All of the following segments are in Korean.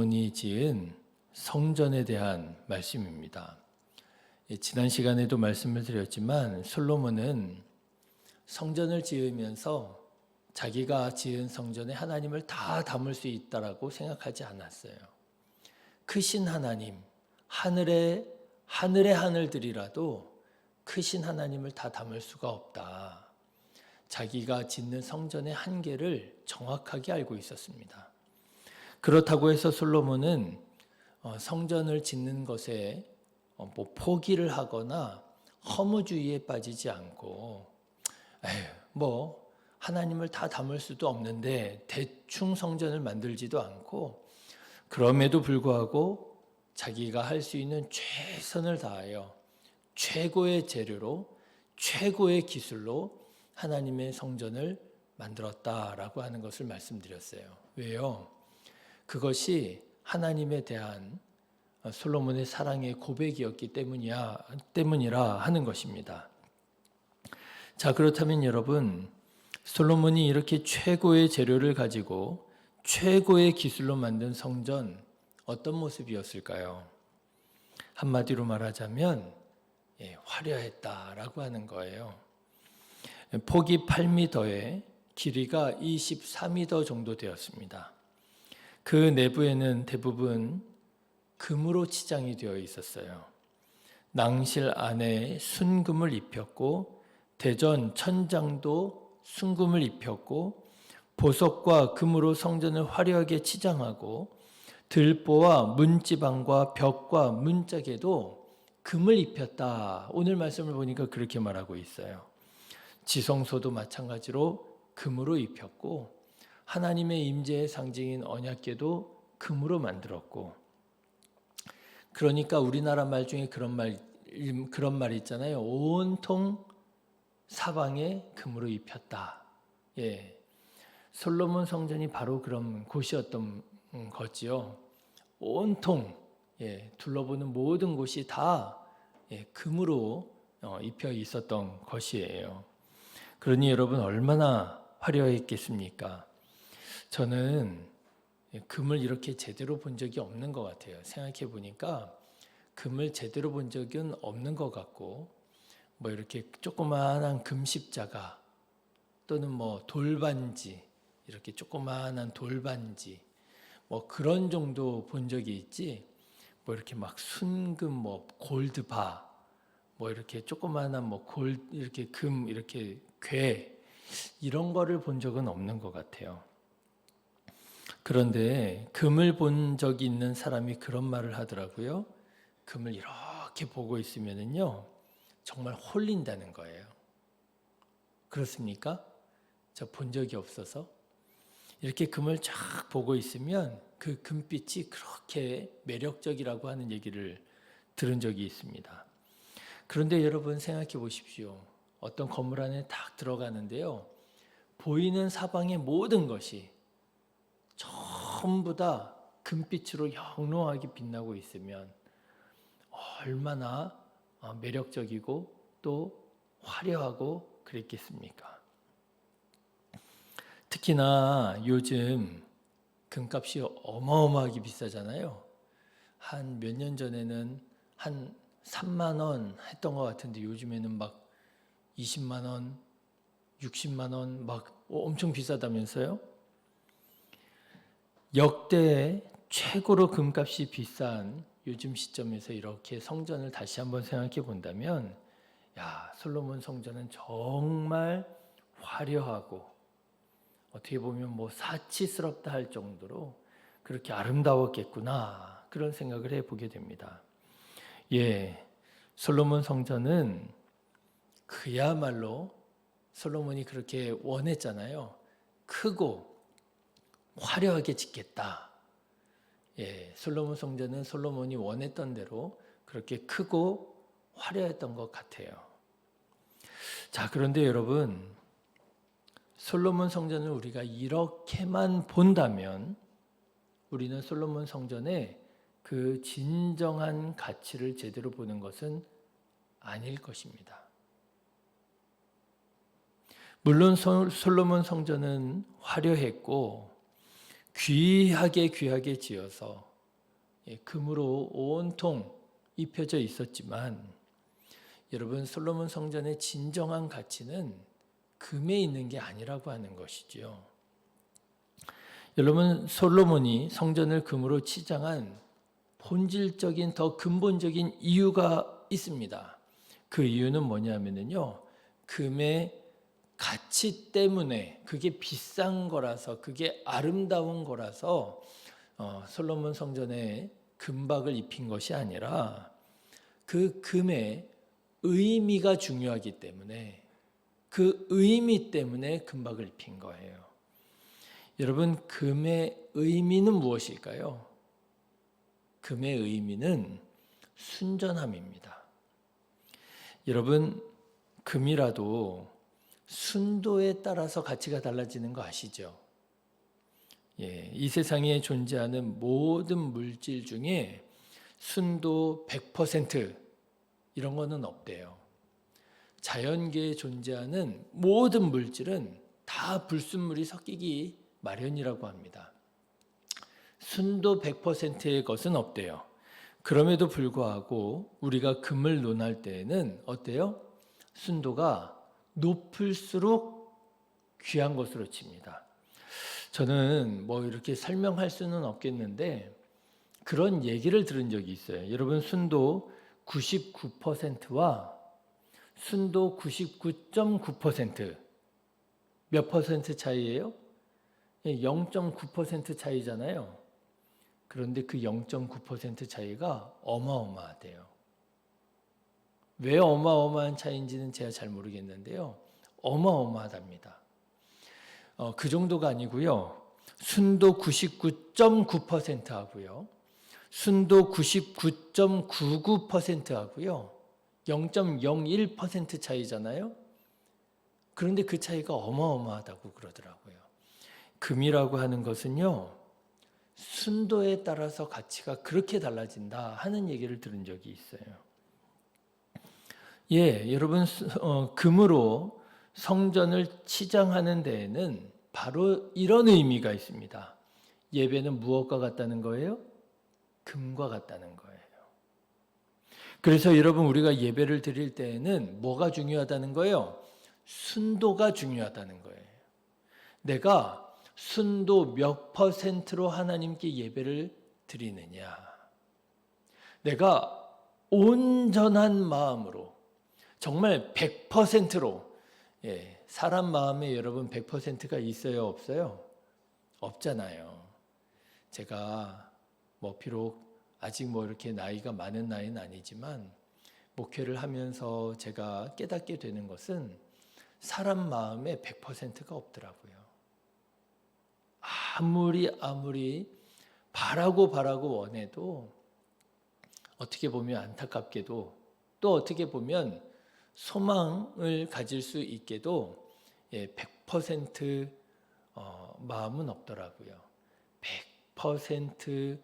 솔로몬이 지은 성전에 대한 말씀입니다. 지난 시간에도 말씀을 드렸지만 솔로몬은 성전을 지으면서 자기가 지은 성전에 하나님을 다 담을 수 있다라고 생각하지 않았어요. 크신 하나님, 하늘의 하늘들이라도 크신 하나님을 다 담을 수가 없다. 자기가 짓는 성전의 한계를 정확하게 알고 있었습니다. 그렇다고 해서 솔로몬은 성전을 짓는 것에 포기를 하거나 허무주의에 빠지지 않고 하나님을 다 담을 수도 없는데 대충 성전을 만들지도 않고, 그럼에도 불구하고 자기가 할 수 있는 최선을 다하여 최고의 재료로 최고의 기술로 하나님의 성전을 만들었다라고 하는 것을 말씀드렸어요. 왜요? 그것이 하나님에 대한 솔로몬의 사랑의 고백이었기 때문이라 하는 것입니다. 자, 그렇다면 여러분, 솔로몬이 이렇게 최고의 재료를 가지고 최고의 기술로 만든 성전, 어떤 모습이었을까요? 한마디로 말하자면 화려했다라고 하는 거예요. 폭이 8m에 길이가 23m 정도 되었습니다. 그 내부에는 대부분 금으로 치장이 되어 있었어요. 낭실 안에 순금을 입혔고, 대전 천장도 순금을 입혔고, 보석과 금으로 성전을 화려하게 치장하고, 들보와 문지방과 벽과 문짝에도 금을 입혔다. 오늘 말씀을 보니까 그렇게 말하고 있어요. 지성소도 마찬가지로 금으로 입혔고, 하나님의 임재의 상징인 언약궤도 금으로 만들었고, 그러니까 우리나라 말 중에 그런 말 있잖아요. 온통 사방에 금으로 입혔다. 솔로몬 성전이 바로 그런 곳이었던 거지요. 온통 둘러보는 모든 곳이 다 금으로 입혀 있었던 것이에요. 그러니 여러분, 얼마나 화려했겠습니까? 저는 금을 이렇게 제대로 본 적이 없는 것 같아요. 생각해 보니까 금을 제대로 본 적은 없는 것 같고, 이렇게 조그마한 금십자가 또는 돌반지, 이렇게 조그마한 돌반지 그런 정도 본 적이 있지, 이렇게 막 순금 골드바 이렇게 조그마한 이렇게 금 이렇게 괴 이런 거를 본 적은 없는 것 같아요. 그런데 금을 본 적이 있는 사람이 그런 말을 하더라고요. 금을 이렇게 보고 있으면은요, 정말 홀린다는 거예요. 그렇습니까? 저 본 적이 없어서. 이렇게 금을 쫙 보고 있으면 그 금빛이 그렇게 매력적이라고 하는 얘기를 들은 적이 있습니다. 그런데 여러분, 생각해 보십시오. 어떤 건물 안에 딱 들어가는데요, 보이는 사방의 모든 것이 전부 다 금빛으로 영롱하게 빛나고 있으면 얼마나 매력적이고 또 화려하고 그랬겠습니까? 특히나 요즘 금값이 어마어마하게 비싸잖아요. 한 몇 년 전에는 한 3만 원 했던 것 같은데, 요즘에는 막 20만 원, 60만 원 엄청 비싸다면서요? 역대 최고로 금값이 비싼 요즘 시점에서 이렇게 성전을 다시 한번 생각해 본다면, 솔로몬 성전은 정말 화려하고 어떻게 보면 사치스럽다 할 정도로 그렇게 아름다웠겠구나, 그런 생각을 해보게 됩니다. 솔로몬 성전은 그야말로 솔로몬이 그렇게 원했잖아요. 크고 화려하게 짓겠다. 솔로몬 성전은 솔로몬이 원했던 대로 그렇게 크고 화려했던 것 같아요. 자, 그런데 여러분, 솔로몬 성전을 우리가 이렇게만 본다면 우리는 솔로몬 성전의 그 진정한 가치를 제대로 보는 것은 아닐 것입니다. 물론 솔로몬 성전은 화려했고 귀하게 지어서 금으로 온통 입혀져 있었지만 여러분 솔로몬 성전의 진정한 가치는 금에 있는 게 아니라고 하는 것이죠. 여러분 솔로몬이 성전을 금으로 치장한 본질적인 더 근본적인 이유가 있습니다. 그 이유는 뭐냐면요, 금의 가치 때문에, 그게 비싼 거라서, 그게 아름다운 거라서 솔로몬 성전에 금박을 입힌 것이 아니라 그 금의 의미가 중요하기 때문에, 그 의미 때문에 금박을 입힌 거예요. 여러분, 금의 의미는 무엇일까요? 금의 의미는 순전함입니다. 여러분, 금이라도 순도에 따라서 가치가 달라지는 거 아시죠? 이 세상에 존재하는 모든 물질 중에 순도 100% 이런 거는 없대요. 자연계에 존재하는 모든 물질은 다 불순물이 섞이기 마련이라고 합니다. 순도 100%의 것은 없대요. 그럼에도 불구하고 우리가 금을 논할 때에는 어때요? 순도가 높을수록 귀한 것으로 칩니다. 저는 뭐 이렇게 설명할 수는 없겠는데 그런 얘기를 들은 적이 있어요. 여러분, 순도 99%와 순도 99.9% 몇 퍼센트 차이예요? 0.9% 차이잖아요. 그런데 그 0.9% 차이가 어마어마하대요. 왜 어마어마한 차이인지는 제가 잘 모르겠는데요. 어마어마하답니다. 그 정도가 아니고요. 순도 99.9% 하고요. 순도 99.99% 하고요. 0.01% 차이잖아요. 그런데 그 차이가 어마어마하다고 그러더라고요. 금이라고 하는 것은요, 순도에 따라서 가치가 그렇게 달라진다 하는 얘기를 들은 적이 있어요. 여러분, 금으로 성전을 치장하는 데에는 바로 이런 의미가 있습니다. 예배는 무엇과 같다는 거예요? 금과 같다는 거예요. 그래서 여러분, 우리가 예배를 드릴 때에는 뭐가 중요하다는 거예요? 순도가 중요하다는 거예요. 내가 순도 몇 퍼센트로 하나님께 예배를 드리느냐. 내가 온전한 마음으로, 정말 100%로, 사람 마음에 여러분 100%가 있어요, 없어요? 없잖아요. 제가 비록 아직 이렇게 나이가 많은 나이는 아니지만 목회를 하면서 제가 깨닫게 되는 것은 사람 마음에 100%가 없더라고요. 아무리 바라고 원해도 어떻게 보면 안타깝게도 또 어떻게 보면 소망을 가질 수 있게도 100% 마음은 없더라고요. 100%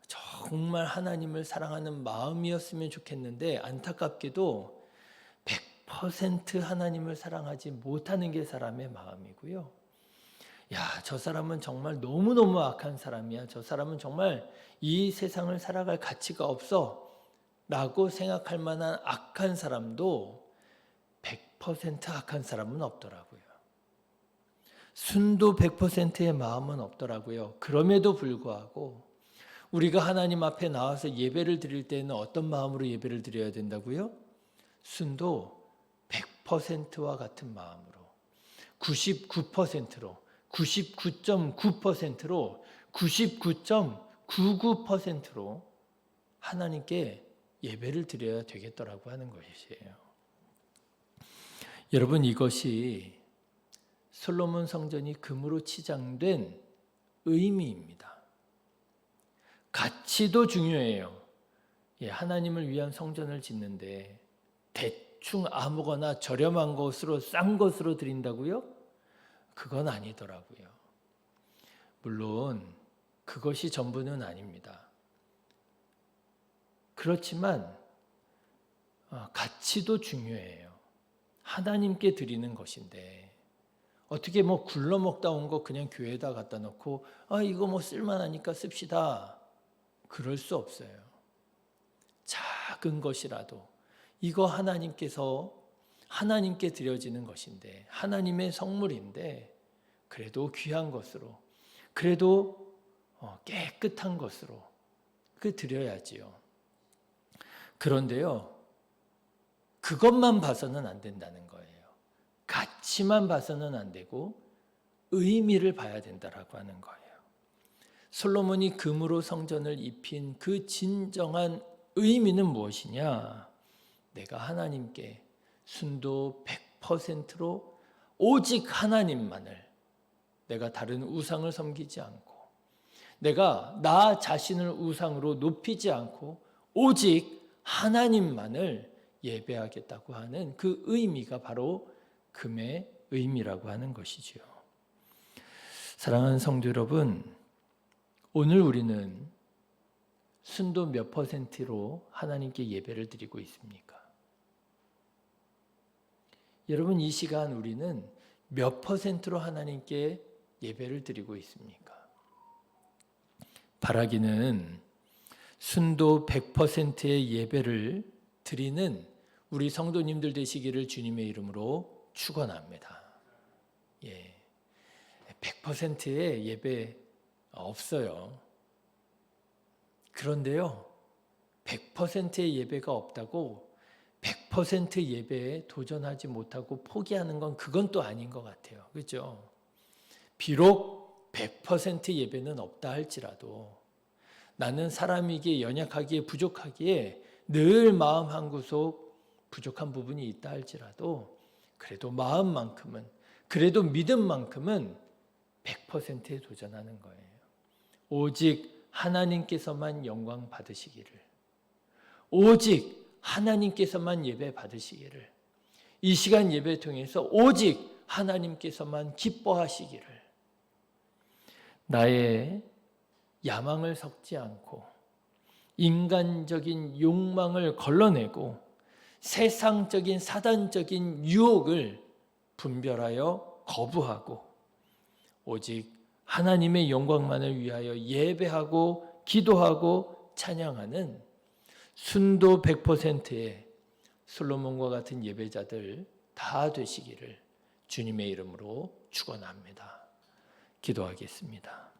정말 하나님을 사랑하는 마음이었으면 좋겠는데 안타깝게도 100% 하나님을 사랑하지 못하는 게 사람의 마음이고요. 저 사람은 정말 너무너무 악한 사람이야. 저 사람은 정말 이 세상을 살아갈 가치가 없어. 라고 생각할 만한 악한 사람도 100% 악한 사람은 없더라고요. 순도 100%의 마음은 없더라고요. 그럼에도 불구하고 우리가 하나님 앞에 나와서 예배를 드릴 때는 어떤 마음으로 예배를 드려야 된다고요? 순도 100%와 같은 마음으로, 99%로, 99.9%로, 99.99%로 하나님께 예배를 드려야 되겠더라고 하는 것이에요. 여러분, 이것이 솔로몬 성전이 금으로 치장된 의미입니다. 가치도 중요해요. 하나님을 위한 성전을 짓는데 대충 아무거나 저렴한 것으로 싼 것으로 드린다고요? 그건 아니더라고요. 물론 그것이 전부는 아닙니다. 그렇지만 가치도 중요해요. 하나님께 드리는 것인데 어떻게 굴러먹다 온 거 그냥 교회에다 갖다 놓고 이거 쓸만하니까 씁시다. 그럴 수 없어요. 작은 것이라도 이거 하나님께 드려지는 것인데, 하나님의 성물인데, 그래도 귀한 것으로, 그래도 깨끗한 것으로 드려야지요. 그런데요, 그것만 봐서는 안 된다는 거예요. 가치만 봐서는 안 되고 의미를 봐야 된다라고 하는 거예요. 솔로몬이 금으로 성전을 입힌 그 진정한 의미는 무엇이냐? 내가 하나님께 순도 100%로 오직 하나님만을, 내가 다른 우상을 섬기지 않고, 내가 나 자신을 우상으로 높이지 않고 오직 하나님만을 예배하겠다고 하는 그 의미가 바로 금의 의미라고 하는 것이지요. 사랑하는 성도 여러분, 오늘 우리는 순도 몇 %로 하나님께 예배를 드리고 있습니까? 여러분, 이 시간 우리는 몇 %로 하나님께 예배를 드리고 있습니까? 바라기는 순도 100%의 예배를 드리는 우리 성도님들 되시기를 주님의 이름으로 축원합니다. 100%의 예배 없어요. 그런데요, 100%의 예배가 없다고 100% 예배에 도전하지 못하고 포기하는 건 그건 또 아닌 것 같아요. 그렇죠? 비록 100% 예배는 없다 할지라도 나는 사람이기에 연약하기에 부족하기에 늘 마음 한구석 부족한 부분이 있다 할지라도 그래도 마음만큼은, 그래도 믿음만큼은 100%에 도전하는 거예요. 오직 하나님께서만 영광 받으시기를, 오직 하나님께서만 예배 받으시기를, 이 시간 예배 통해서 오직 하나님께서만 기뻐하시기를, 나의 야망을 섞지 않고 인간적인 욕망을 걸러내고 세상적인 사단적인 유혹을 분별하여 거부하고 오직 하나님의 영광만을 위하여 예배하고 기도하고 찬양하는 순도 100%의 솔로몬과 같은 예배자들 다 되시기를 주님의 이름으로 축원합니다. 기도하겠습니다.